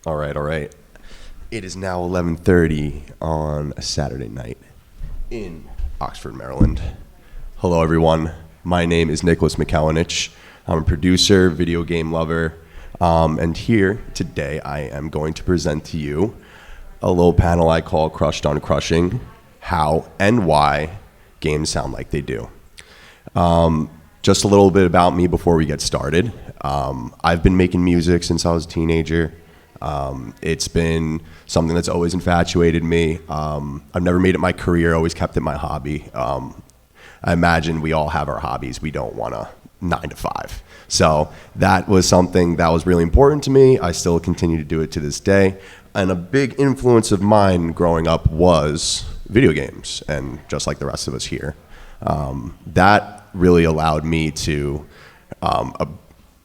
All right, all right. It is now 11:30 on a Saturday night in Oxford, Maryland. Hello, everyone. My name is Nicholas McCowanich. I'm a producer, video game lover, and here today I am going to present to you a little panel I call Crushed on Crushing, How and Why Games Sound Like They Do. Just a little bit about me before we get started. I've been making music since I was a teenager. It's been something that's always infatuated me. I've never made it my career, always kept it my hobby. I imagine we all have our hobbies. We don't want a 9 to 5. So that was something that was really important to me. I still continue to do it to this day. And a big influence of mine growing up was video games, and just like the rest of us here. That really allowed me to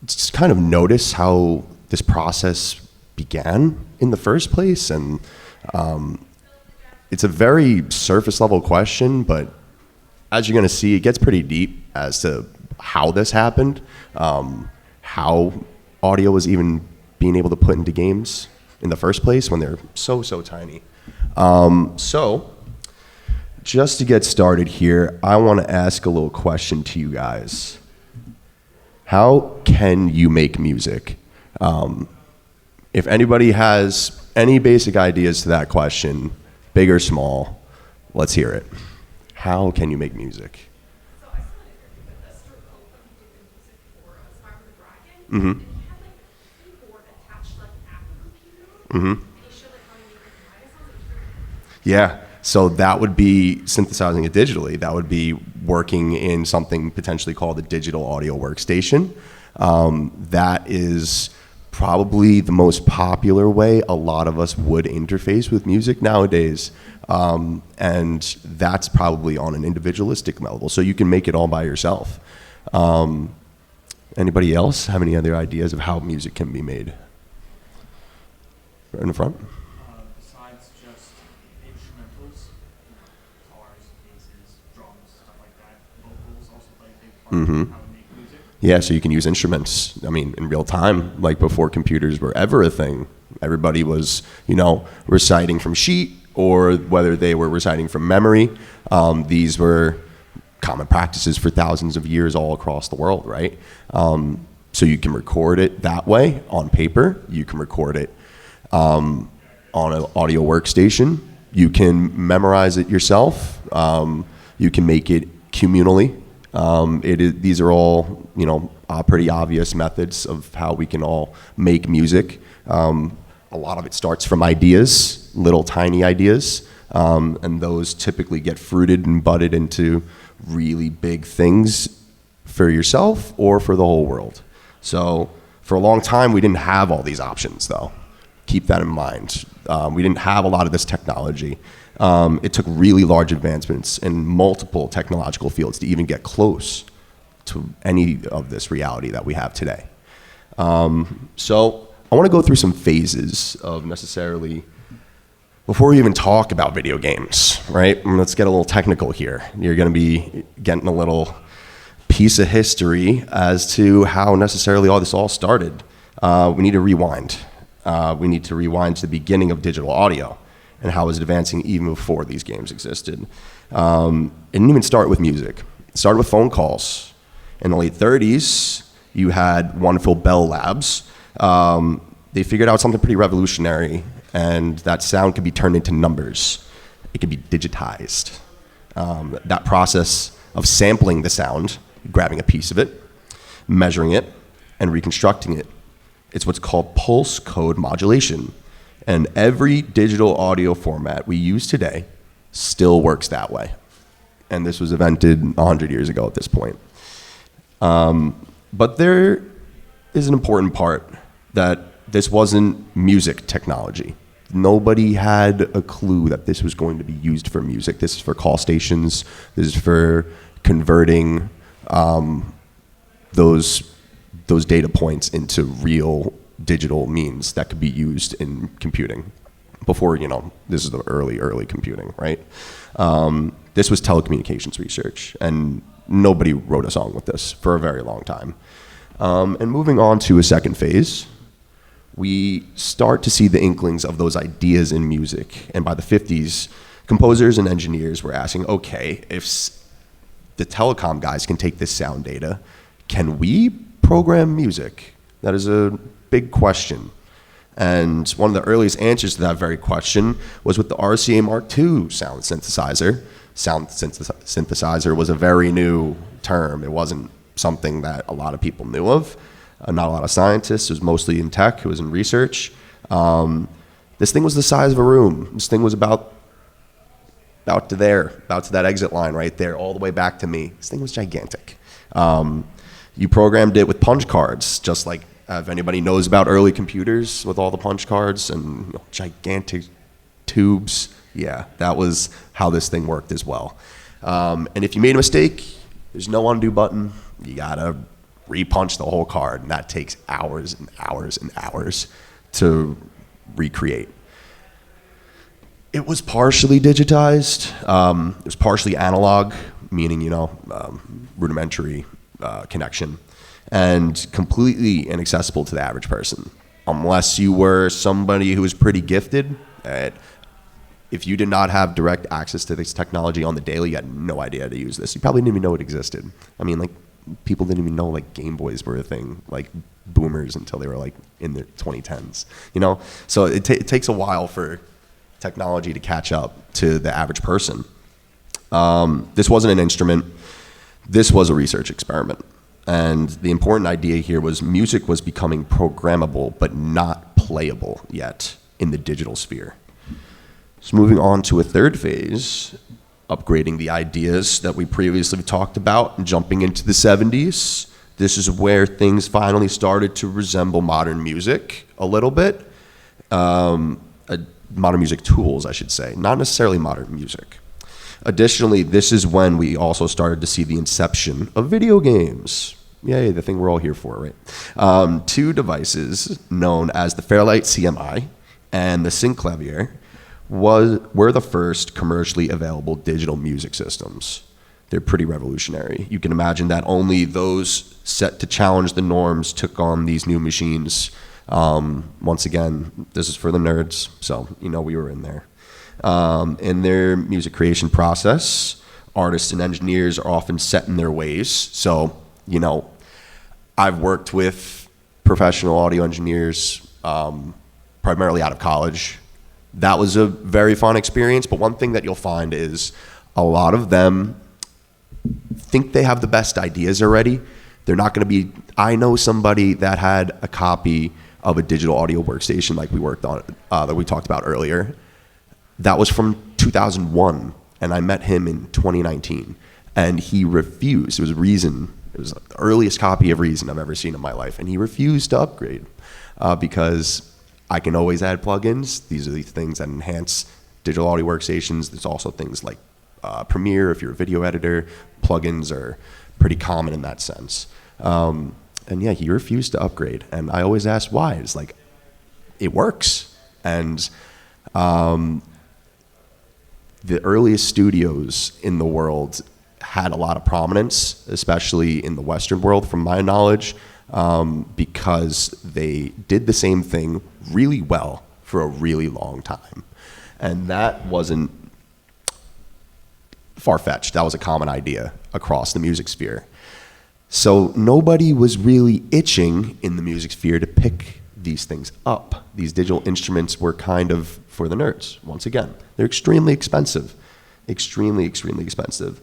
just kind of notice how this process began in the first place. And it's a very surface level question, but as you're going to see, it gets pretty deep as to how this happened, how audio was even being able to put into games in the first place when they're so tiny. So just to get started here, I want to ask a little question to you guys. How can you make music? If anybody has any basic ideas to that question, big or small, let's hear it. How can you make music? So I saw an interview with a circle of people doing music for Spyro the Dragon, and he had like a keyboard attached to like an Apple computer, and he showed like how he made like Maga sounds. It was really cool. Yeah, so that would be synthesizing it digitally. That would be working in something potentially called a digital audio workstation. That is probably the most popular way a lot of us would interface with music nowadays. And that's probably on an individualistic level. So you can make it all by yourself. Anybody else have any other ideas of how music can be made? Right in the front. Besides just instrumentals, guitars, basses, drums, stuff like that, vocals also play a big part of how we make music. Yeah, so you can use instruments, I mean, in real time, like before computers were ever a thing. Everybody was, reciting from sheet, or whether they were reciting from memory. These were common practices for thousands of years all across the world, right? So you can record it that way on paper. You can record it on an audio workstation. You can memorize it yourself. You can make it communally. These are all, pretty obvious methods of how we can all make music. A lot of it starts from ideas, little tiny ideas, and those typically get fruited and budded into really big things for yourself or for the whole world. So for a long time, we didn't have all these options, though. Keep that in mind. We didn't have a lot of this technology. It took really large advancements in multiple technological fields to even get close to any of this reality that we have today. So I want to go through some phases of necessarily, before we even talk about video games, right? Let's get a little technical here. You're going to be getting a little piece of history as to how necessarily all this all started. We need to rewind. We need to rewind to the beginning of digital audio and how it was advancing even before these games existed. It didn't even start with music. It started with phone calls. In the late 30s, you had wonderful Bell Labs. They figured out something pretty revolutionary, and that sound could be turned into numbers. It could be digitized. That process of sampling the sound, grabbing a piece of it, measuring it, and reconstructing it, it's what's called pulse code modulation. And every digital audio format we use today still works that way. And this was invented 100 years ago at this point. But there is an important part that this wasn't music technology. Nobody had a clue that this was going to be used for music. This is for call stations. This is for converting those data points into real digital means that could be used in computing. Before, this is the early computing, right? This was telecommunications research, and nobody wrote a song with this for a very long time. And moving on to a second phase, we start to see the inklings of those ideas in music. And by the 50s, composers and engineers were asking, okay, if the telecom guys can take this sound data, can we program music? That is a big question. And one of the earliest answers to that very question was with the RCA Mark II sound synthesizer. Sound synthesizer was a very new term. It wasn't something that a lot of people knew of. Not a lot of scientists. It was mostly in tech. It was in research. This thing was the size of a room. This thing was about to that exit line right there, all the way back to me. This thing was gigantic. You programmed it with punch cards, just like if anybody knows about early computers with all the punch cards and gigantic tubes. Yeah, that was how this thing worked as well. And if you made a mistake, there's no undo button. You gotta repunch the whole card, and that takes hours and hours and hours to recreate. It was partially digitized. It was partially analog, meaning, rudimentary connection, and completely inaccessible to the average person. Unless you were somebody who was pretty gifted. If you did not have direct access to this technology on the daily, you had no idea how to use this. You probably didn't even know it existed. I mean, people didn't even know Game Boys were a thing, boomers, until they were in their 2010s. So it takes a while for technology to catch up to the average person. This wasn't an instrument. This was a research experiment. And the important idea here was music was becoming programmable, but not playable yet in the digital sphere. So moving on to a third phase, upgrading the ideas that we previously talked about and jumping into the 70s. This is where things finally started to resemble modern music a little bit. Modern music tools, I should say, not necessarily modern music. Additionally, this is when we also started to see the inception of video games. Yay, the thing we're all here for, right? Two devices known as the Fairlight CMI and the Synclavier were the first commercially available digital music systems. They're pretty revolutionary. You can imagine that only those set to challenge the norms took on these new machines. Once again, this is for the nerds, so we were in there. In their music creation process, artists and engineers are often set in their ways. So, I've worked with professional audio engineers primarily out of college. That was a very fun experience, but one thing that you'll find is a lot of them think they have the best ideas already. They're not going to be, I know somebody that had a copy of a digital audio workstation like we worked on, that we talked about earlier. That was from 2001, and I met him in 2019, and he refused. It was Reason. It was the earliest copy of Reason I've ever seen in my life, and he refused to upgrade because I can always add plugins. These are the things that enhance digital audio workstations. There's also things like Premiere, if you're a video editor. Plugins are pretty common in that sense. And yeah, he refused to upgrade. And I always ask why. It's it works. And the earliest studios in the world had a lot of prominence, especially in the Western world, from my knowledge, because they did the same thing really well for a really long time. And that wasn't far-fetched. That was a common idea across the music sphere. So nobody was really itching in the music sphere to pick these things up. These digital instruments were kind of for the nerds, once again. They're extremely expensive. Extremely, extremely expensive.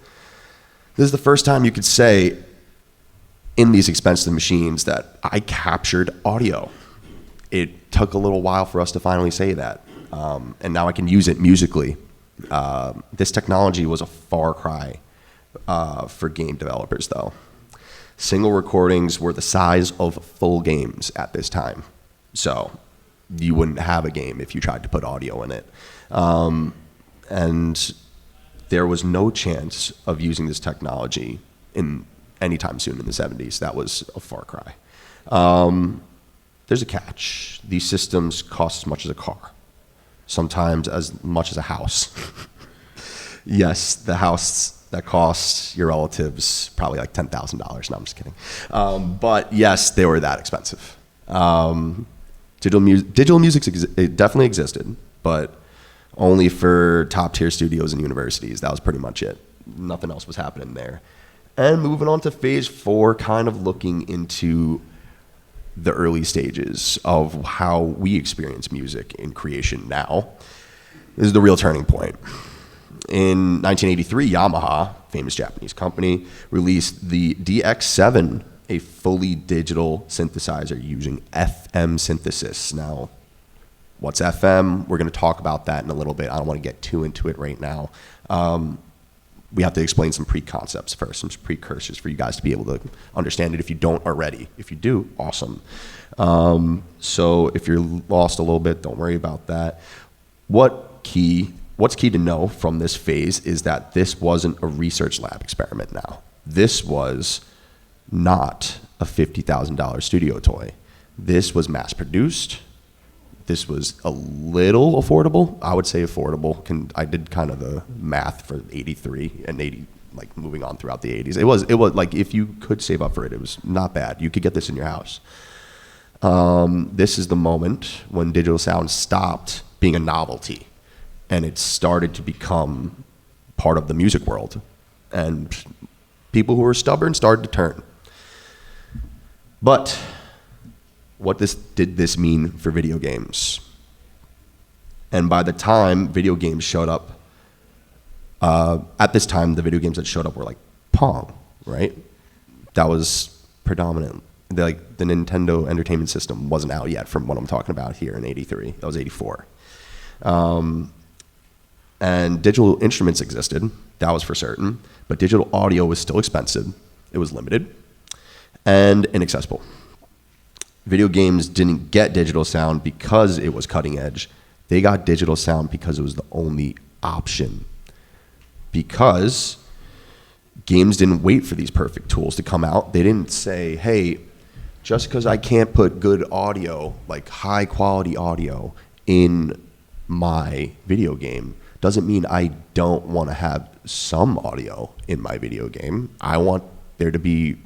This is the first time you could say in these expensive machines that I captured audio. It took a little while for us to finally say that. And now I can use it musically. This technology was a far cry for game developers, though. Single recordings were the size of full games at this time. So you wouldn't have a game if you tried to put audio in it. And there was no chance of using this technology in anytime soon in the 70s. That was a far cry. There's a catch. These systems cost as much as a car, sometimes as much as a house. Yes, the house that costs your relatives probably like $10,000. No, I'm just kidding. But yes, they were that expensive. To Digital music it definitely existed, but only for top tier studios and universities. That was pretty much it. Nothing else was happening there. And moving on to phase 4, kind of looking into the early stages of how we experience music in creation now. This is the real turning point. In 1983, Yamaha, famous Japanese company, released the DX7, a fully digital synthesizer using FM synthesis. Now, what's FM? We're going to talk about that in a little bit. I don't want to get too into it right now. We have to explain some pre-concepts first, some precursors for you guys to be able to understand it if you don't already. If you do, awesome. So if you're lost a little bit, don't worry about that. What's key to know from this phase is that this wasn't a research lab experiment now. This was not a $50,000 studio toy. This was mass produced. This was a little affordable. I would say affordable. I did kind of the math for 83 and 80, like moving on throughout the 80s. It was like if you could save up for it, it was not bad. You could get this in your house. This is the moment when digital sound stopped being a novelty and it started to become part of the music world. And people who were stubborn started to turn. But what did this mean for video games? And by the time video games showed up, at this time, the video games that showed up were like Pong, right? That was predominant. Like the Nintendo Entertainment System wasn't out yet from what I'm talking about here in 83. That was 84. And digital instruments existed. That was for certain. But digital audio was still expensive. It was limited and inaccessible. Video games didn't get digital sound because it was cutting edge. They got digital sound because it was the only option. Because games didn't wait for these perfect tools to come out. They didn't say, hey, just because I can't put good audio, like high quality audio, in my video game, doesn't mean I don't want to have some audio in my video game. I want there to be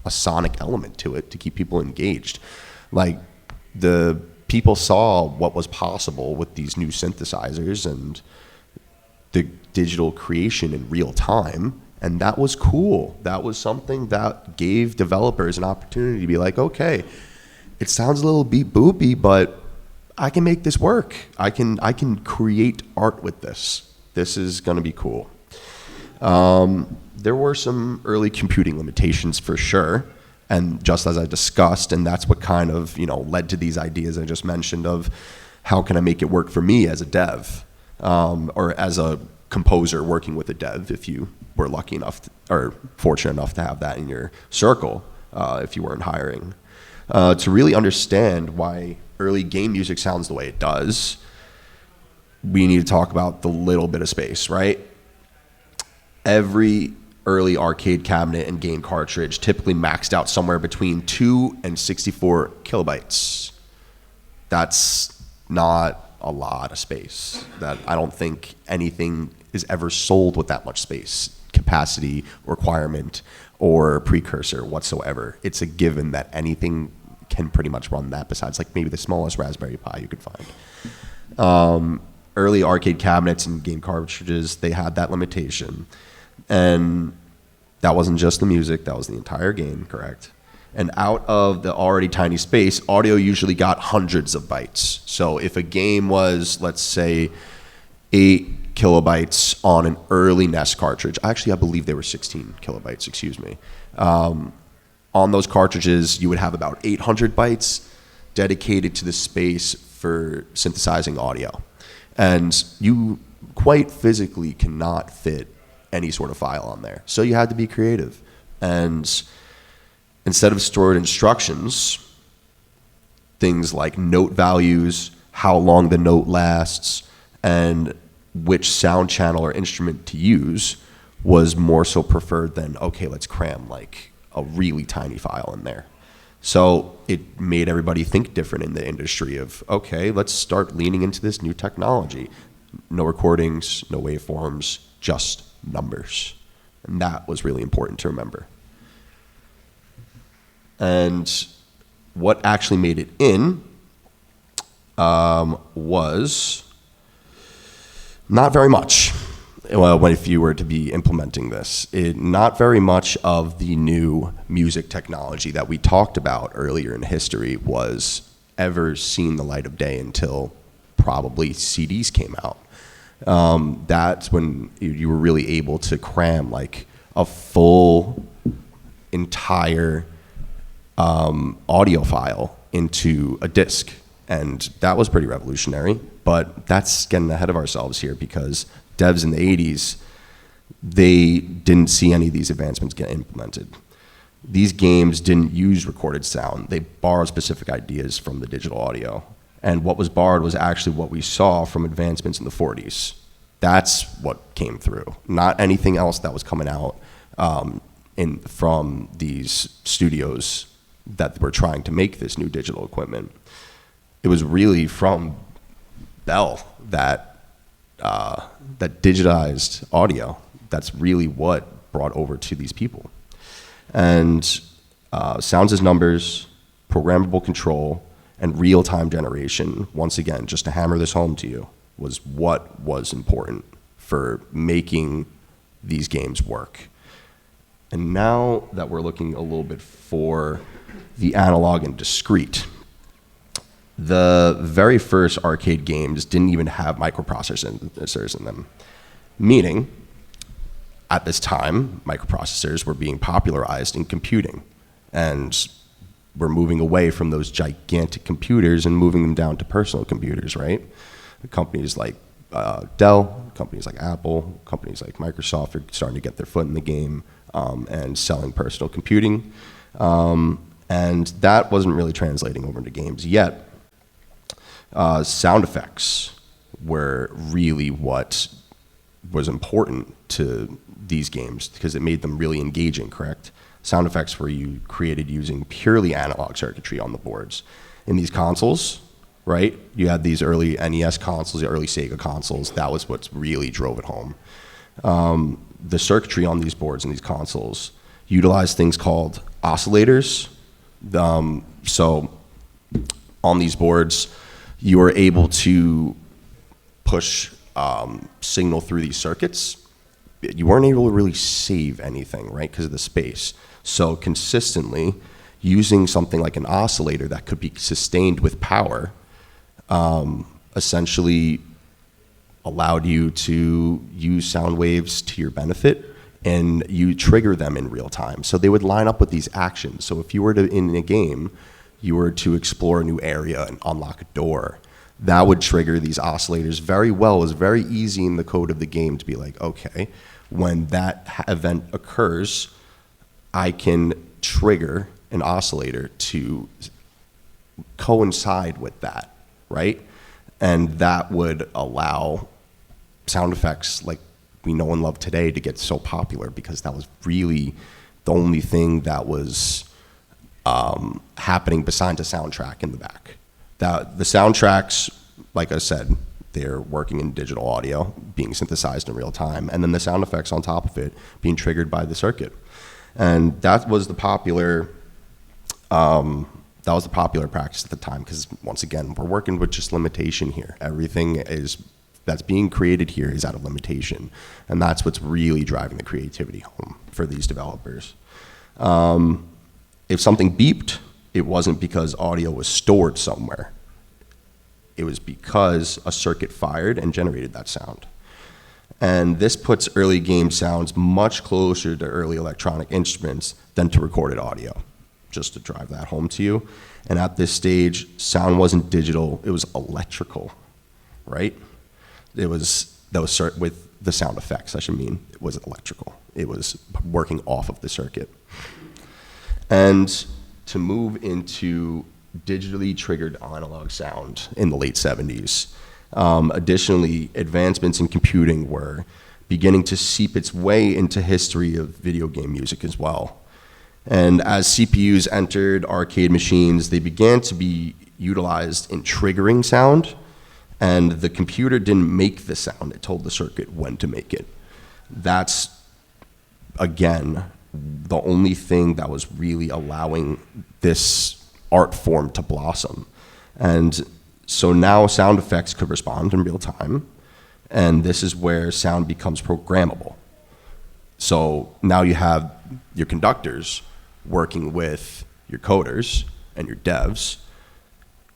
a sonic element to it to keep people engaged. Like the people saw what was possible with these new synthesizers and the digital creation in real time, and that was cool. That was something that gave developers an opportunity to be like, okay, it sounds a little beep boopy, but I can make this work. I can create art with this. This is going to be cool. There were some early computing limitations for sure. And just as I discussed, and that's what kind of, led to these ideas I just mentioned of how can I make it work for me as a dev, or as a composer working with a dev, if you were lucky enough or fortunate enough to have that in your circle, if you weren't hiring. To really understand why early game music sounds the way it does, we need to talk about the little bit of space, right? Every early arcade cabinet and game cartridge typically maxed out somewhere between 2 and 64 kilobytes. That's not a lot of space. That I don't think anything is ever sold with that much space, capacity, requirement, or precursor whatsoever. It's a given that anything can pretty much run that, besides like maybe the smallest Raspberry Pi you could find. Early arcade cabinets and game cartridges, they had that limitation. And that wasn't just the music, that was the entire game, correct? And out of the already tiny space, audio usually got hundreds of bytes. So if a game was, let's say, 8 kilobytes on an early NES cartridge, actually I believe they were 16 kilobytes, excuse me. On those cartridges, you would have about 800 bytes dedicated to the space for synthesizing audio. And you quite physically cannot fit any sort of file on there. So you had to be creative. And instead of stored instructions, things like note values, how long the note lasts, and which sound channel or instrument to use was more so preferred than, okay, let's cram like a really tiny file in there. So it made everybody think different in the industry of, okay, let's start leaning into this new technology. No recordings, no waveforms, just numbers. And that was really important to remember. And what actually made it in was not very much. Well, if you were to be implementing this, not very much of the new music technology that we talked about earlier in history was ever seen the light of day until probably CDs came out. That's when you were really able to cram like a full entire audio file into a disc. And that was pretty revolutionary, but that's getting ahead of ourselves here because devs in the 80s, they didn't see any of these advancements get implemented. These games didn't use recorded sound. They borrowed specific ideas from the digital audio. And what was borrowed was actually what we saw from advancements in the 40s. That's what came through, not anything else that was coming out from these studios that were trying to make this new digital equipment. It was really from Bell that digitized audio. That's really what brought over to these people. And sounds as numbers, programmable control, and real-time generation, once again, just to hammer this home to you, was what was important for making these games work. And now that we're looking a little bit for the analog and discrete, the very first arcade games didn't even have microprocessors in them. Meaning, at this time, microprocessors were being popularized in computing. And we're moving away from those gigantic computers and moving them down to personal computers, right? Companies like Dell, companies like Apple, companies like Microsoft are starting to get their foot in the game and selling personal computing. And that wasn't really translating over into games yet. Sound effects were really what was important to these games because it made them really engaging, correct? Sound effects were created using purely analog circuitry on the boards. In these consoles, right, you had these early NES consoles, the early Sega consoles. That was what really drove it home. The circuitry on these boards and these consoles utilized things called oscillators. So on these boards, you were able to push signal through these circuits. You weren't able to really save anything, right, because of the space. So consistently, using something like an oscillator that could be sustained with power essentially allowed you to use sound waves to your benefit, and you trigger them in real time. So they would line up with these actions. So if you were to, in a game, you were to explore a new area and unlock a door, that would trigger these oscillators very well. It was very easy in the code of the game to be like, okay, when that event occurs, I can trigger an oscillator to coincide with that, right? And that would allow sound effects like we know and love today to get so popular because that was really the only thing that was happening besides a soundtrack in the back. The soundtracks, like I said, they're working in digital audio, being synthesized in real time, and then the sound effects on top of it being triggered by the circuit. And that was the popular practice at the time because, once again, we're working with just limitation here. Everything that's being created here is out of limitation, and that's what's really driving the creativity home for these developers. If something beeped, it wasn't because audio was stored somewhere. It was because a circuit fired and generated that sound. And this puts early game sounds much closer to early electronic instruments than to recorded audio, just to drive that home to you. And at this stage, sound wasn't digital, it was electrical, right? With the sound effects, it was electrical. It was working off of the circuit. And to move into digitally triggered analog sound in the late 70s. Additionally, advancements in computing were beginning to seep its way into history of video game music as well. And as CPUs entered arcade machines, they began to be utilized in triggering sound, and the computer didn't make the sound, it told the circuit when to make it. That's, again, the only thing that was really allowing this art form to blossom. And So now sound effects could respond in real time, and this is where sound becomes programmable. So now you have your conductors working with your coders and your devs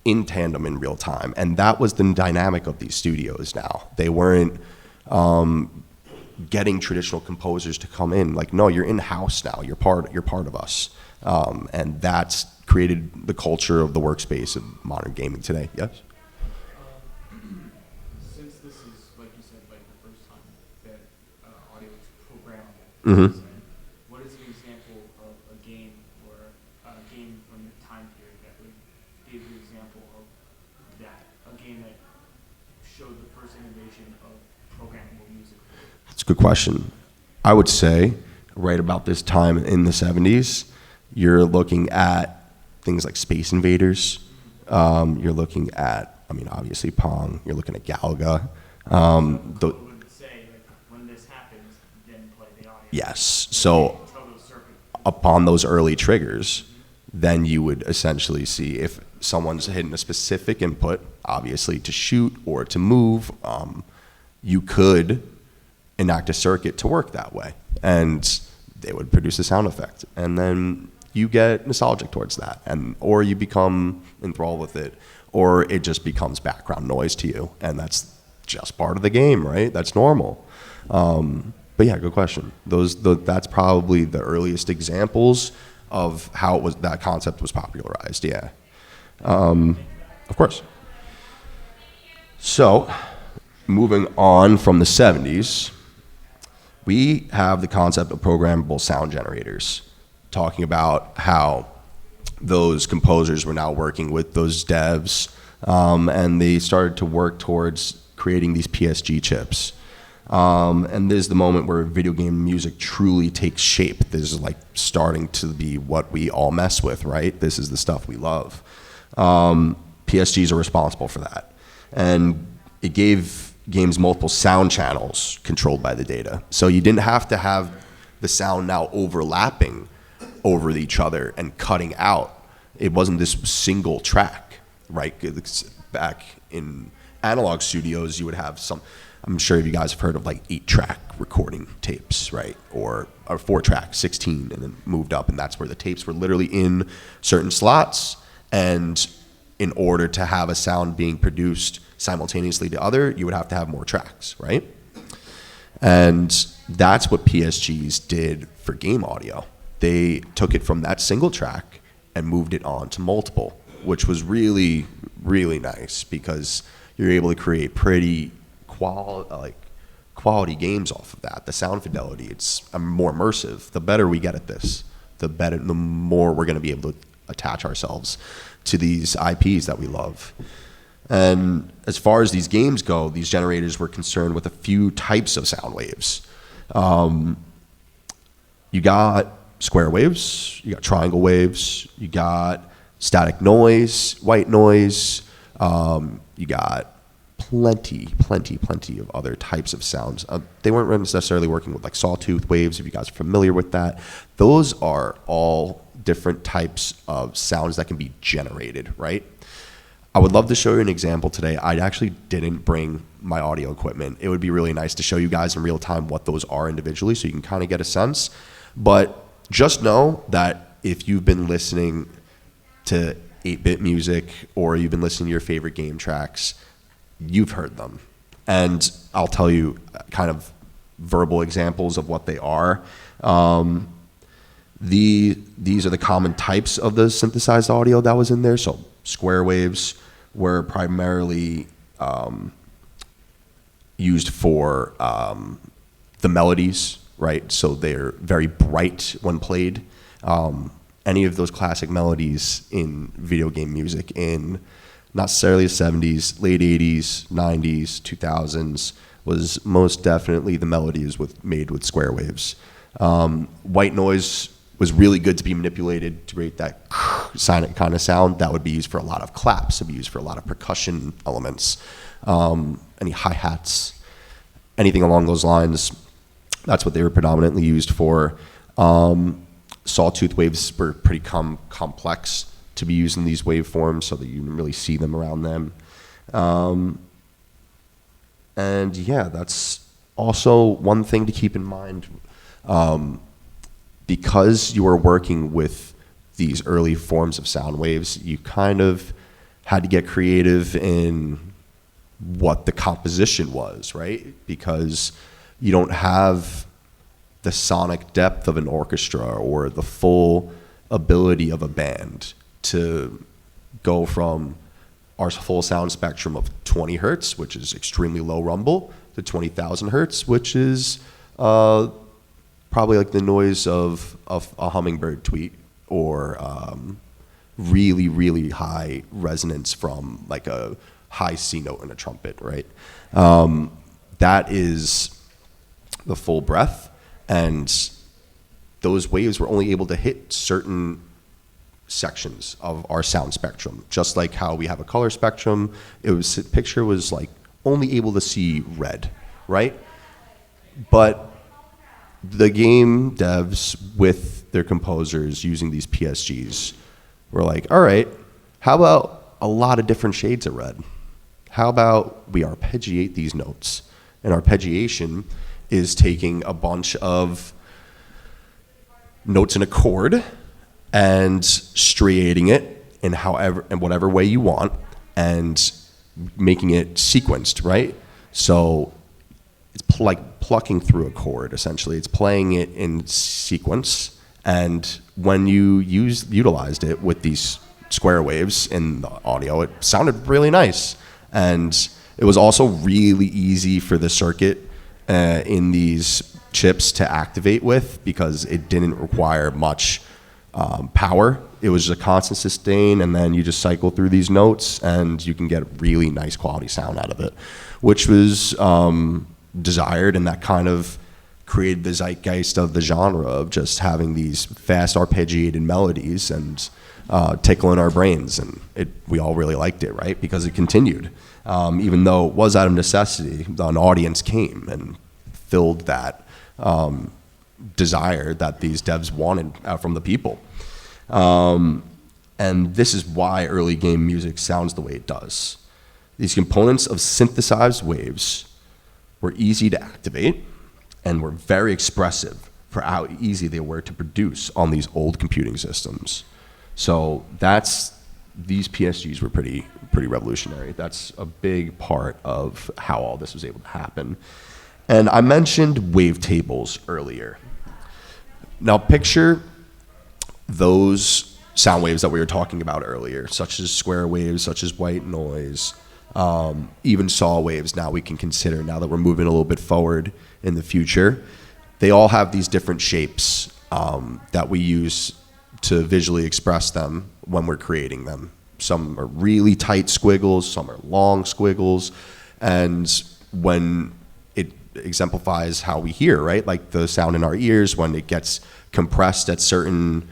in tandem in real time. And that was the dynamic of these studios now. They weren't getting traditional composers to come in. Like, no, you're in-house now. You're part of us. And that's created the culture of the workspace of modern gaming today. Yes? Since this is, like you said, like the first time that audio is programmable, Mm-hmm. what is an example of a game or a game from the time period that would give you an example of that? A game that showed the first innovation of programmable music. That's a good question. I would say right about this time in the 70s, you're looking at things like Space Invaders. You're looking at, I mean, obviously Pong. You're looking at Galaga. Would say, like, when this happens, then play the audio. Yes. So upon those early triggers, then you would essentially see if someone's hitting a specific input, obviously to shoot or to move, you could enact a circuit to work that way. And they would produce a sound effect. And then you get nostalgic towards that. Or you become enthralled with it. Or it just becomes background noise to you. And that's just part of the game, right? That's normal. But yeah, good question. That's probably the earliest examples of how that concept was popularized. Yeah, of course. So, moving on from the 70s, we have the concept of programmable sound generators, talking about how those composers were now working with those devs, and they started to work towards creating these PSG chips. And this is the moment where video game music truly takes shape. This is like starting to be what we all mess with, right? This is the stuff we love. PSGs are responsible for that. And it gave games multiple sound channels controlled by the data. So you didn't have to have the sound now overlapping over each other and cutting out. It wasn't this single track, right? Back in analog studios, you would have I'm sure you guys have heard of like 8-track recording tapes, right? Or 4-track, 16, and then moved up, and that's where the tapes were literally in certain slots. And in order to have a sound being produced simultaneously to other, you would have to have more tracks, right? And that's what PSGs did for game audio. They took it from that single track and moved it on to multiple, which was really, really nice because you're able to create pretty quality games off of that. The sound fidelity, it's more immersive. The better we get at this, the more we're going to be able to attach ourselves to these IPs that we love. And as far as these games go, these generators were concerned with a few types of sound waves. You got square waves, you got triangle waves, you got static noise, white noise, you got plenty of other types of sounds. They weren't necessarily working with like sawtooth waves, if you guys are familiar with that. Those are all different types of sounds that can be generated, right? I would love to show you an example today. I actually didn't bring my audio equipment. It would be really nice to show you guys in real time what those are individually so you can kind of get a sense. But just know that if you've been listening to 8-bit music or you've been listening to your favorite game tracks, you've heard them. And I'll tell you kind of verbal examples of what they are. These are the common types of the synthesized audio that was in there. So square waves were primarily used for the melodies, right? So they're very bright when played. Any of those classic melodies in video game music in not necessarily the 70s, late 80s, 90s, 2000s was most definitely the melodies made with square waves. White noise was really good to be manipulated to create that kind of sound. That would be used for a lot of claps. It would be used for a lot of percussion elements, any hi-hats, anything along those lines. That's what they were predominantly used for. Sawtooth waves were pretty complex to be used in these waveforms so that you didn't really see them around them. And yeah, that's also one thing to keep in mind. Because you are working with these early forms of sound waves, you kind of had to get creative in what the composition was, right? Because you don't have the sonic depth of an orchestra or the full ability of a band to go from our full sound spectrum of 20 hertz, which is extremely low rumble, to 20,000 hertz, which is probably like the noise of a hummingbird tweet, or really, really high resonance from like a high C note in a trumpet, right? That is the full breadth, and those waves were only able to hit certain sections of our sound spectrum, just like how we have a color spectrum. Picture was like only able to see red, right? But the game devs with their composers using these PSGs were like, all right, how about a lot of different shades of red? How about we arpeggiate these notes? And arpeggiation is taking a bunch of notes in a chord and striating it in whatever way you want and making it sequenced, right? So it's like plucking through a chord, essentially. It's playing it in sequence, and when you utilized it with these square waves in the audio, it sounded really nice. And it was also really easy for the circuit in these chips to activate with, because it didn't require much power. It was just a constant sustain, and then you just cycle through these notes and you can get really nice quality sound out of it, which was desired, and that kind of created the zeitgeist of the genre of just having these fast arpeggiated melodies and tickling our brains, and we all really liked it, right? Because it continued. Even though it was out of necessity, an audience came and filled that desire that these devs wanted from the people. And this is why early game music sounds the way it does. These components of synthesized waves were easy to activate and were very expressive for how easy they were to produce on these old computing systems. So these PSGs were pretty revolutionary. That's a big part of how all this was able to happen. And I mentioned wavetables earlier. Now picture those sound waves that we were talking about earlier, such as square waves, such as white noise, even saw waves now we can consider, now that we're moving a little bit forward in the future. They all have these different shapes that we use to visually express them when we're creating them. Some are really tight squiggles, some are long squiggles, and when it exemplifies how we hear, right? Like the sound in our ears when it gets compressed at certain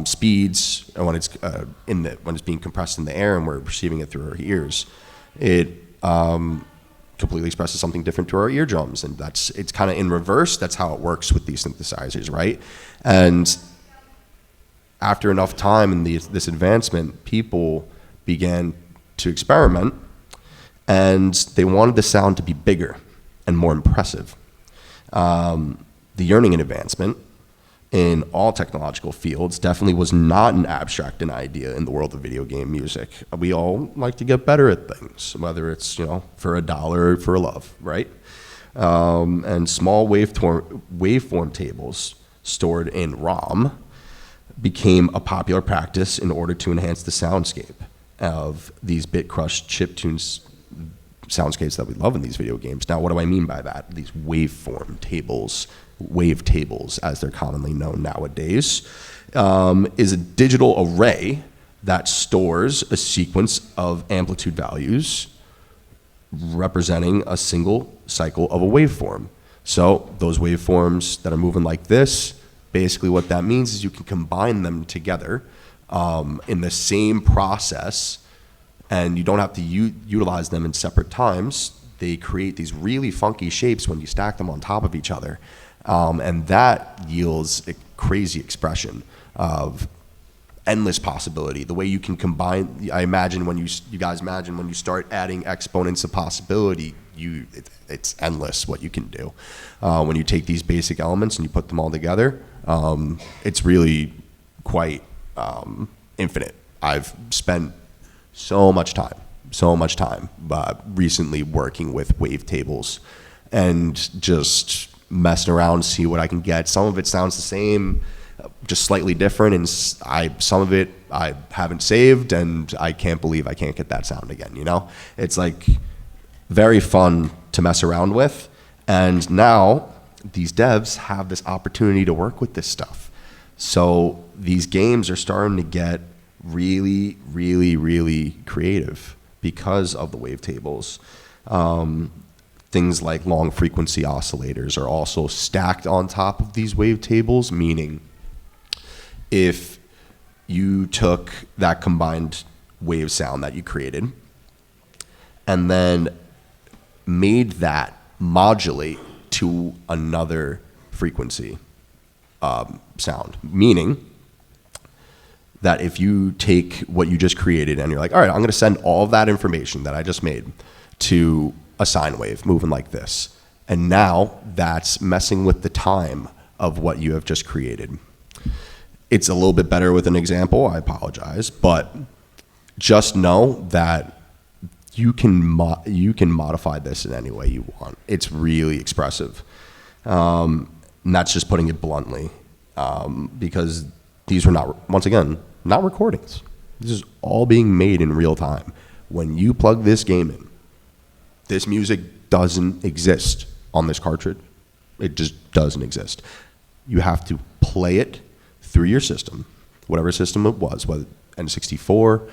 speeds, and when it's being compressed in the air and we're perceiving it through our ears, it completely expresses something different to our eardrums, and it's kind of in reverse. That's how it works with these synthesizers, right? And after enough time and this advancement, people began to experiment, and they wanted the sound to be bigger and more impressive. The yearning and advancement in all technological fields definitely was not an abstract idea in the world of video game music. We all like to get better at things, whether it's for $1 or for love, right? And small waveform tables stored in ROM became a popular practice in order to enhance the soundscape of these bit crushed chiptune soundscapes that we love in these video games. Now, what do I mean by that? These waveform tables, wavetables as they're commonly known nowadays, is a digital array that stores a sequence of amplitude values representing a single cycle of a waveform. So those waveforms that are moving like this, basically what that means is you can combine them together in the same process, and you don't have to utilize them in separate times. They create these really funky shapes when you stack them on top of each other. And that yields a crazy expression of endless possibility. The way you can combine, I imagine when you guys imagine when you start adding exponents of possibility, it's endless what you can do. When you take these basic elements and you put them all together, it's really quite infinite. I've spent so much time recently working with wavetables and just messing around, see what I can get. Some of it sounds the same, just slightly different, and some of it I haven't saved, and I can't believe I can't get that sound again, you know? It's like very fun to mess around with, and now these devs have this opportunity to work with this stuff. So these games are starting to get really, really, really creative because of the wavetables. Things like long frequency oscillators are also stacked on top of these wavetables, meaning if you took that combined wave sound that you created and then made that modulate to another frequency sound, meaning that if you take what you just created and you're like, all right, I'm going to send all of that information that I just made to a sine wave moving like this, and now that's messing with the time of what you have just created. It's a little bit better with an example, I apologize, but just know that you can modify this in any way you want. It's really expressive. And that's just putting it bluntly, because these were not, once again, not recordings. This is all being made in real time. When you plug this game in, this music doesn't exist on this cartridge. It just doesn't exist. You have to play it through your system, whatever system it was, whether N64,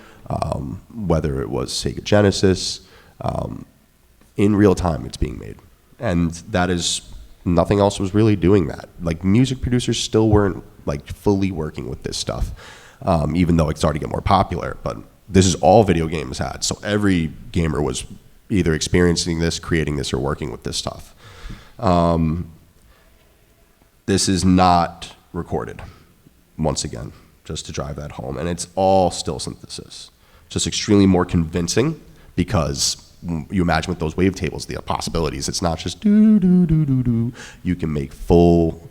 whether it was Sega Genesis, in real time it's being made. And that is, nothing else was really doing that. Like, music producers still weren't like fully working with this stuff, even though it started to get more popular. But this is all video games had. So every gamer was either experiencing this, creating this, or working with this stuff. This is not recorded, once again, just to drive that home. And it's all still synthesis. Just extremely more convincing, because you imagine with those wavetables, the possibilities, it's not just do. You can make full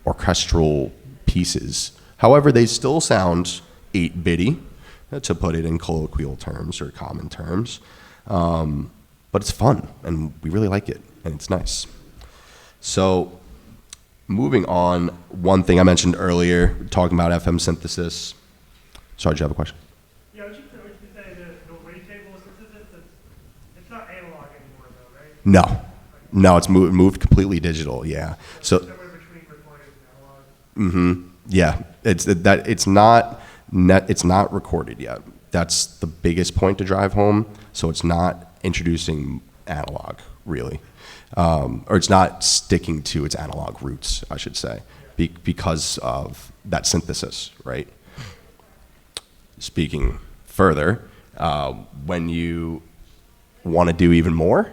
orchestral pieces. However, they still sound 8-bitty, to put it in colloquial terms or common terms. But it's fun, and we really like it, and it's nice. So moving on, one thing I mentioned earlier, talking about FM synthesis. Sorry, did you have a question? Yeah, would you say the wavetable synthesis, it's not analog anymore though, right? No, it's moved completely digital, yeah. So Somewhere between recorded and analog. yeah, it's not recorded yet. That's the biggest point to drive home. So it's not introducing analog, really. Or it's not sticking to its analog roots, I should say, because of that synthesis, right? Speaking further, when you want to do even more,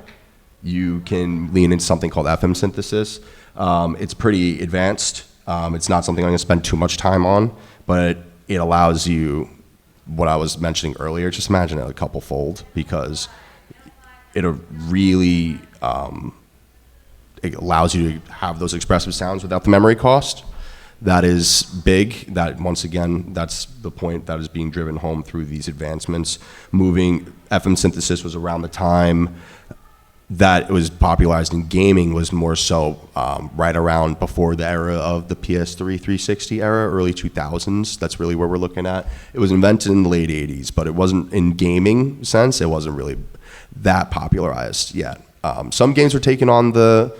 you can lean into something called FM synthesis. It's pretty advanced. It's not something I'm going to spend too much time on, but it allows you, what I was mentioning earlier, just imagine it a couple fold, because it really it allows you to have those expressive sounds without the memory cost. That is big. That, once again, that's the point that is being driven home through these advancements. Moving FM synthesis was around the time that it was popularized in gaming, was more so right around before the era of the PS3 360 era, early 2000s. That's really where we're looking at. It was invented in the late 80s, but it wasn't, in gaming sense, it wasn't really that popularized yet. Some games were taking on the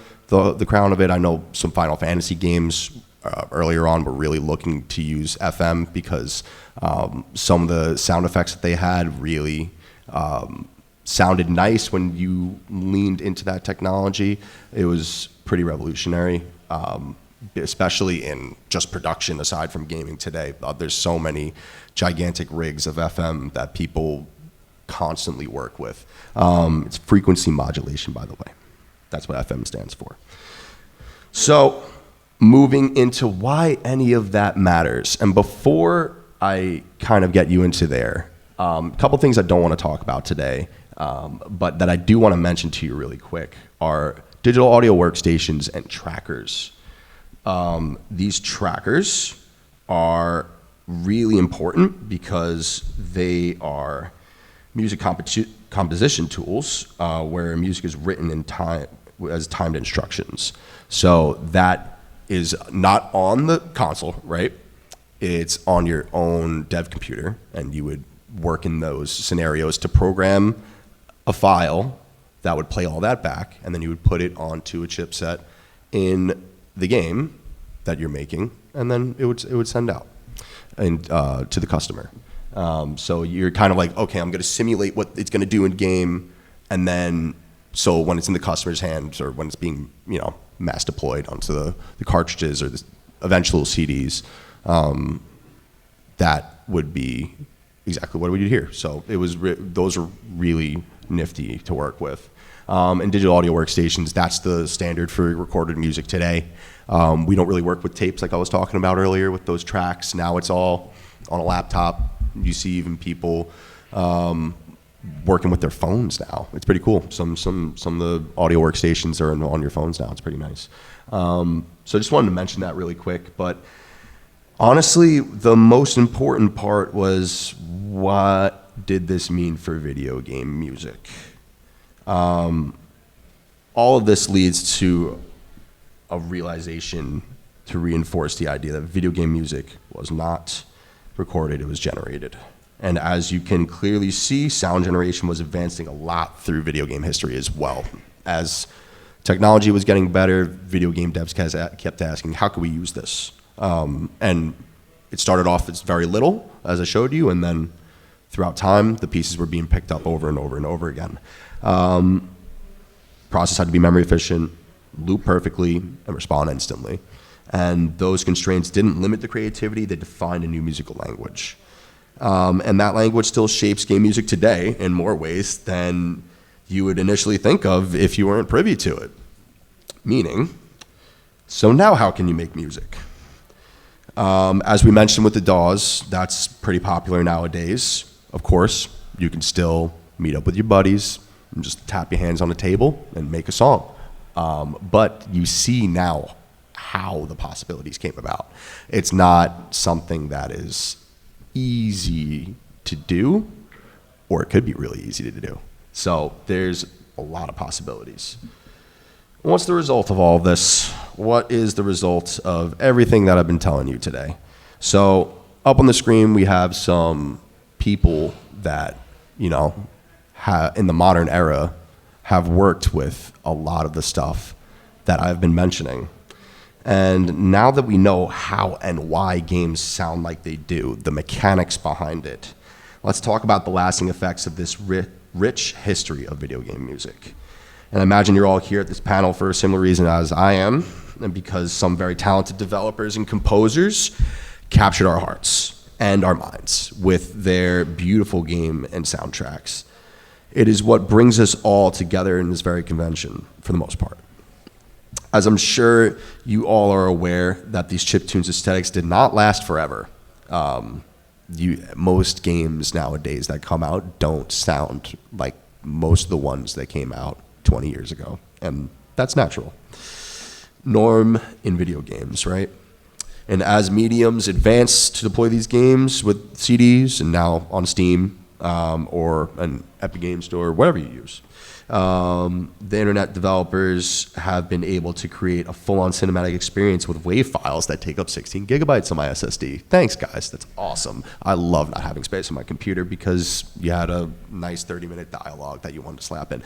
crown of it. I know some Final Fantasy games earlier on were really looking to use FM, because some of the sound effects that they had really sounded nice when you leaned into that technology. It was pretty revolutionary, especially in just production aside from gaming today. There's so many gigantic rigs of FM that people constantly work with. It's frequency modulation, by the way. That's what FM stands for. So moving into why any of that matters. And before I kind of get you into there. A couple things I don't want to talk about today, but that I do want to mention to you really quick are digital audio workstations and trackers. These trackers are really important because they are music composition tools where music is written in time as timed instructions. So that is not on the console, right? It's on your own dev computer, and you would work in those scenarios to program a file that would play all that back, and then you would put it onto a chipset in the game that you're making, and then it would send out and to the customer. So you're kind of like, okay, I'm going to simulate what it's going to do in game, and then so when it's in the customer's hands or when it's being mass deployed onto the cartridges or the eventual CDs, that would be exactly what we do here. So it was those are really nifty to work with. And digital audio workstations, that's the standard for recorded music today. We don't really work with tapes like I was talking about earlier with those tracks. Now it's all on a laptop. You see even people working with their phones now. It's pretty cool. Some of the audio workstations are on your phones now. It's pretty nice. So I just wanted to mention that really quick. But honestly, the most important part was, what did this mean for video game music? All of this leads to a realization to reinforce the idea that video game music was not recorded, it was generated. And as you can clearly see, sound generation was advancing a lot through video game history as well. As technology was getting better, video game devs kept asking, how can we use this? And it started off as very little, as I showed you, and then throughout time, the pieces were being picked up over and over and over again. Process had to be memory efficient, loop perfectly, and respond instantly. And those constraints didn't limit the creativity, they defined a new musical language. And that language still shapes game music today in more ways than you would initially think of if you weren't privy to it. Meaning, so now how can you make music? As we mentioned with the DAWs, that's pretty popular nowadays. Of course, you can still meet up with your buddies and just tap your hands on a table and make a song. But you see now how the possibilities came about. It's not something that is easy to do, or it could be really easy to do. So there's a lot of possibilities. What's the result of all of this? What is the result of everything that I've been telling you today? So up on the screen, we have some people that, in the modern era have worked with a lot of the stuff that I've been mentioning. And now that we know how and why games sound like they do, the mechanics behind it, let's talk about the lasting effects of this rich history of video game music. And I imagine you're all here at this panel for a similar reason as I am, and because some very talented developers and composers captured our hearts and our minds with their beautiful game and soundtracks. It is what brings us all together in this very convention, for the most part. As I'm sure you all are aware that these chiptunes aesthetics did not last forever. Most games nowadays that come out don't sound like most of the ones that came out 20 years ago, and that's natural. Norm in video games, right? And as mediums advance to deploy these games with CDs and now on Steam or an Epic Games Store, whatever you use, the internet developers have been able to create a full-on cinematic experience with WAV files that take up 16 gigabytes on my SSD. Thanks, guys. That's awesome. I love not having space on my computer because you had a nice 30-minute dialogue that you wanted to slap in.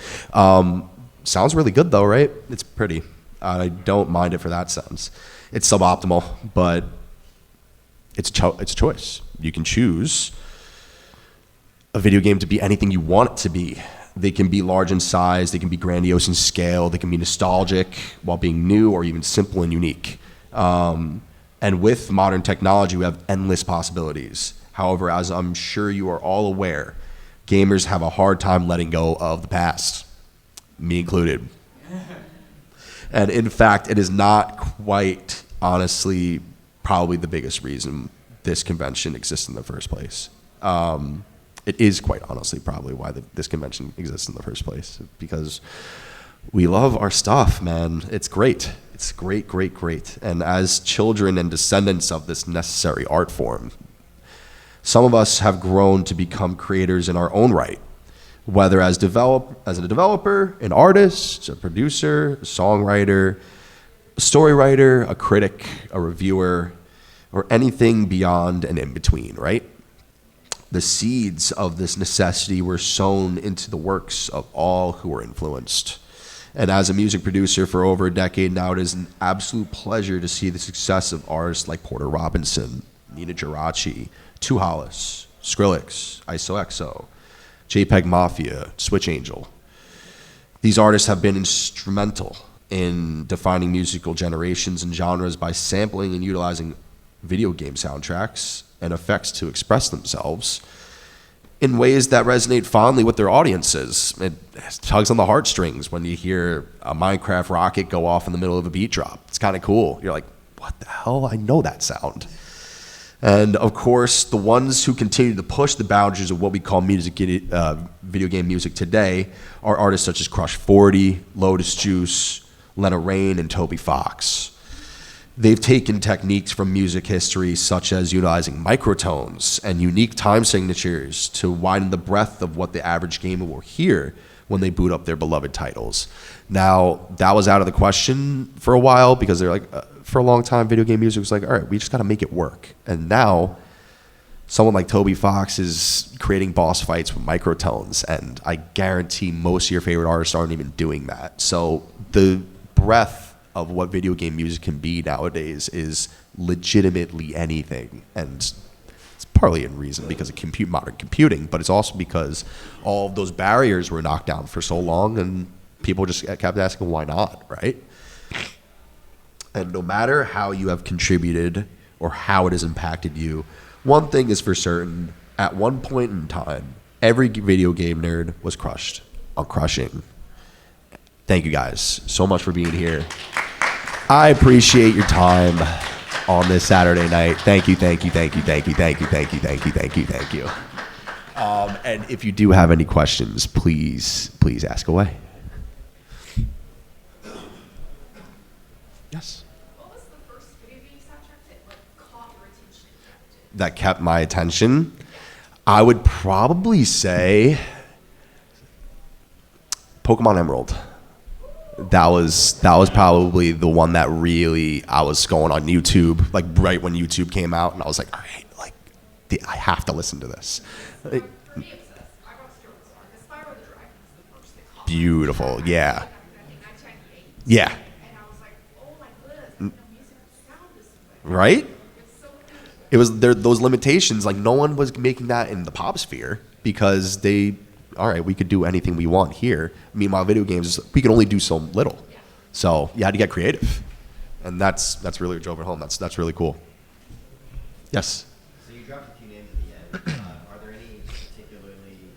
Sounds really good, though, right? It's pretty. I don't mind it for that sense. It's suboptimal, but it's a choice. You can choose a video game to be anything you want it to be. They can be large in size, they can be grandiose in scale, they can be nostalgic while being new or even simple and unique. And with modern technology, we have endless possibilities. However, as I'm sure you are all aware, gamers have a hard time letting go of the past, me included. And in fact, it is not quite, honestly, probably the biggest reason this convention exists in the first place. It is quite honestly probably why this convention exists in the first place, because we love our stuff, man. It's great. It's great, great, great. And as children and descendants of this necessary art form, some of us have grown to become creators in our own right, whether as a developer, an artist, a producer, a songwriter, a story writer, a critic, a reviewer, or anything beyond and in between, right? The seeds of this necessity were sown into the works of all who were influenced. And as a music producer for over a decade now, it is an absolute pleasure to see the success of artists like Porter Robinson, Nina Geraci, Two Hollis, Skrillex, ISOXO, JPEG Mafia, Switch Angel. These artists have been instrumental in defining musical generations and genres by sampling and utilizing video game soundtracks and effects to express themselves in ways that resonate fondly with their audiences. It tugs on the heartstrings when you hear a Minecraft rocket go off in the middle of a beat drop. It's kind of cool. You're like, what the hell? I know that sound. And of course, the ones who continue to push the boundaries of what we call video game music today are artists such as Crush 40, Lotus Juice, Lena Raine, and Toby Fox. They've taken techniques from music history, such as utilizing microtones and unique time signatures, to widen the breadth of what the average gamer will hear when they boot up their beloved titles. Now, that was out of the question for a while, because they're like, for a long time, video game music was like, all right, we just got to make it work. And now, someone like Toby Fox is creating boss fights with microtones, and I guarantee most of your favorite artists aren't even doing that. So the breadth of what video game music can be nowadays is legitimately anything. And it's partly in reason because of modern computing, but it's also because all of those barriers were knocked down for so long, and people just kept asking why not, right? And no matter how you have contributed or how it has impacted you, one thing is for certain: at one point in time, every video game nerd was crushed on crushing. Thank you guys so much for being here. I appreciate your time on this Saturday night. Thank you, thank you, thank you, thank you, thank you, thank you, thank you, thank you, thank you. And if you do have any questions, please ask away. Yes? What was the first video game soundtrack that caught your attention? That kept my attention? I would probably say Pokemon Emerald. That was probably the one that really, I was going on YouTube, like right when YouTube came out, and I was like, all right, like, I have to listen to this. For me, it was this. I got to start with the song. The Spyro the Dragon was the first that caught me. Beautiful, yeah. I think 1998. Yeah. And I was like, oh my goodness, I didn't know music could sound this way. Right? It's so cool. It was there, those limitations, like no one was making that in the pop sphere, because all right, we could do anything we want here. Meanwhile, video games, we can only do so little. So you had to get creative. And that's really what drove it home. That's really cool. Yes? So you dropped a few names at the end. Are there any particularly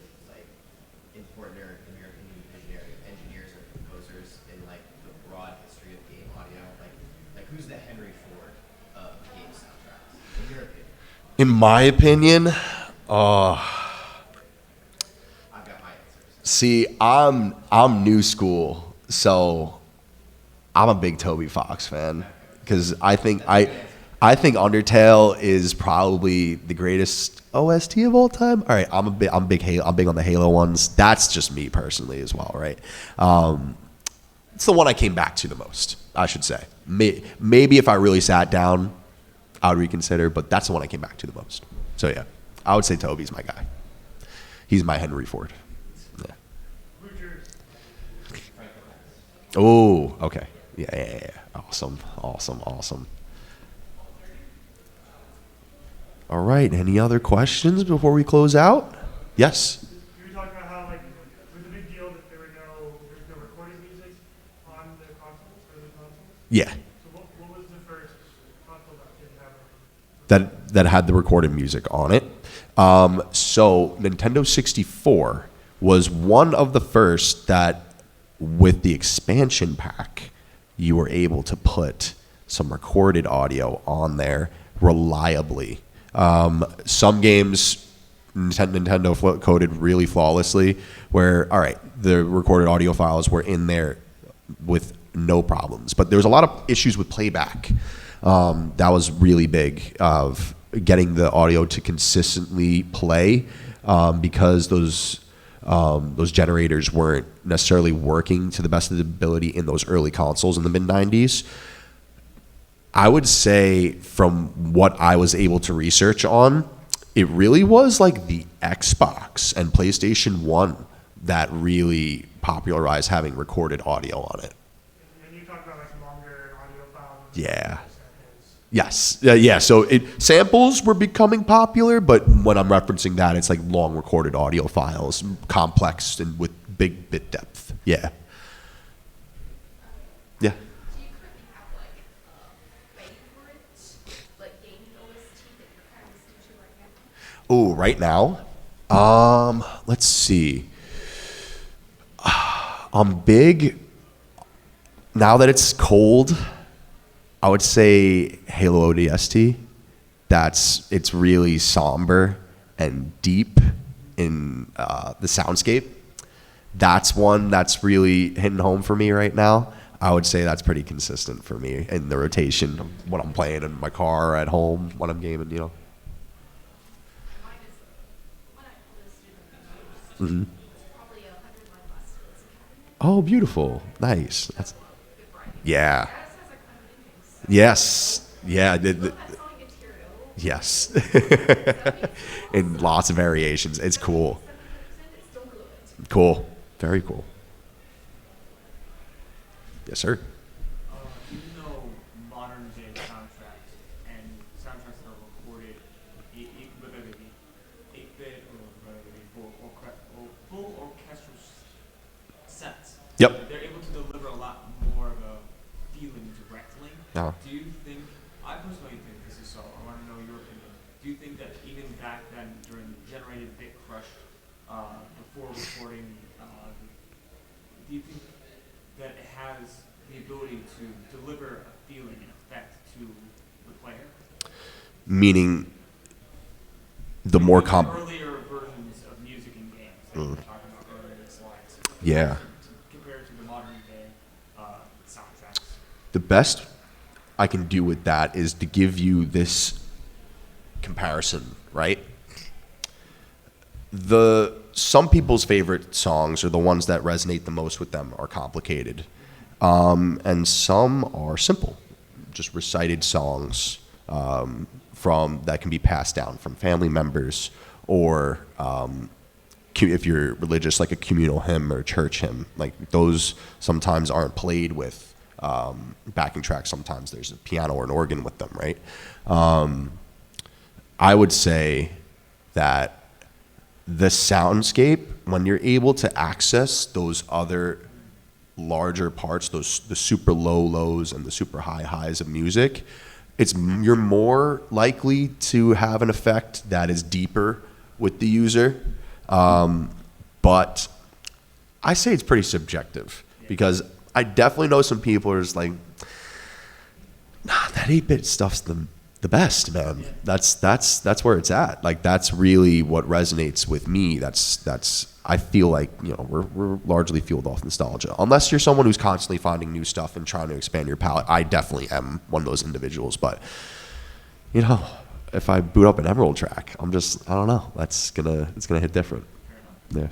important, or in your opinion, visionary engineers or composers in the broad history of game audio? Like who's the Henry Ford of game soundtracks, in your opinion? In my opinion, see, I'm new school, so I'm a big Toby Fox fan, because I think Undertale is probably the greatest OST of all time. All right, I'm big on the Halo ones. That's just me personally as well, right? It's the one I came back to the most, I should say. Maybe if I really sat down, I would reconsider, but that's the one I came back to the most. So yeah, I would say Toby's my guy. He's my Henry Ford. Oh, okay. Yeah. Awesome. All right. Any other questions before we close out? Yes. You were talking about how it was a big deal that there was no recorded music on the consoles, or the consoles. Yeah. So what was the first console that didn't have That had the recorded music on it. So Nintendo 64 was one of the first that, with the expansion pack, you were able to put some recorded audio on there reliably. Some games Nintendo coded really flawlessly, where, all right, the recorded audio files were in there with no problems, but there was a lot of issues with playback. That was really big, of getting the audio to consistently play, because those generators weren't necessarily working to the best of the ability in those early consoles in the mid-90s. I would say, from what I was able to research on, it really was like the Xbox and PlayStation 1 that really popularized having recorded audio on it. And you talk about like longer audio files. Yeah. Yes. Yeah. So samples were becoming popular, but when I'm referencing that, it's like long recorded audio files, complex and with big bit depth. Yeah. Yeah. Do you currently have like a favorite like gaming OST that you're kind of listening to right now? Oh, right now? Let's see. I'm big, now that it's cold, I would say Halo ODST. It's really somber and deep in the soundscape. That's one that's really hitting home for me right now. I would say that's pretty consistent for me in the rotation of when I'm playing in my car or at home when I'm gaming, you know. Mine is one I listed the most. Mm-hmm. It's probably 100 My Last Skills Academy. Oh, beautiful. Nice. That's, Good writing. yeah. It has like 100 endings. Yes. Yeah. That song material. Yes. In lots of variations. It's cool. 70% is still good. Cool. Very cool. Yes, sir. Even though modern day soundtracks and soundtracks that are recorded, whether they be 8-bit or whether they be full orchestral sets, Yep. they're able to deliver a lot more of a feeling directly. Uh-huh. Do you think, I personally think this is so, I want to know your opinion, do you think that even back then during generated bit crush, before recording, do you think that it has the ability to deliver a feeling and effect to the player? Meaning the more earlier versions of music in games, like we were talking about earlier in the slides. Yeah. Compared to the modern day soundtracks. The best I can do with that is to give you this comparison, right? Some people's favorite songs, or the ones that resonate the most with them, are complicated, and some are simple, just recited songs from that can be passed down from family members, or if you're religious, like a communal hymn or a church hymn. Like those sometimes aren't played with backing tracks. Sometimes there's a piano or an organ with them, right? I would say that the soundscape, when you're able to access those other larger parts, the super low lows and the super high highs of music, you're more likely to have an effect that is deeper with the user. But I say it's pretty subjective, because I definitely know some people are just like, nah, that 8-bit stuff's the best, man. That's where it's at. Like, that's really what resonates with me. I feel like, you know, we're largely fueled off nostalgia. Unless you're someone who's constantly finding new stuff and trying to expand your palette. I definitely am one of those individuals. But, you know, if I boot up an Emerald track, I don't know. It's gonna hit different. Yeah.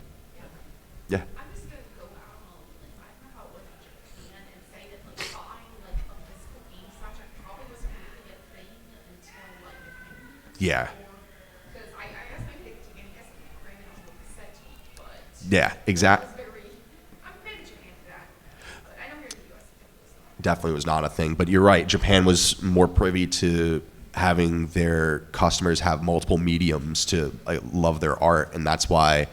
Yeah. I'm just gonna go out on a limb. I don't know how it was in Japan, and say that like buying like a physical game soundtrack probably wasn't really a thing until like the 90s. Yeah. Because I guess my big Japan, I guess I ran it on the cassette tape, but Yeah, exactly. I'm maybe Japan for that, but I know here in the US it was not. Definitely was not a thing. But you're right. Japan was more privy to having their customers have multiple mediums to love their art, and that's why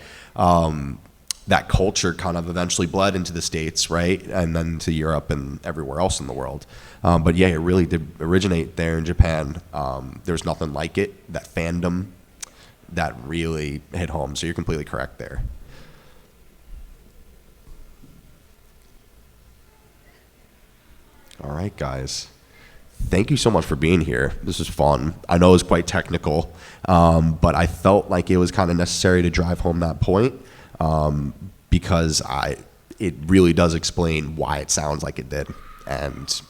that culture kind of eventually bled into the States, right, and then to Europe and everywhere else in the world. But yeah, it really did originate there in Japan. There's nothing like it. That fandom that really hit home. So you're completely correct there. All right, guys. thank you so much for being here. This was fun. I know it was quite technical, but I felt like it was kind of necessary to drive home that point, because it really does explain why it sounds like it did, and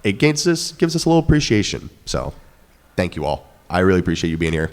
it gives us a little appreciation. So thank you all. I really appreciate you being here.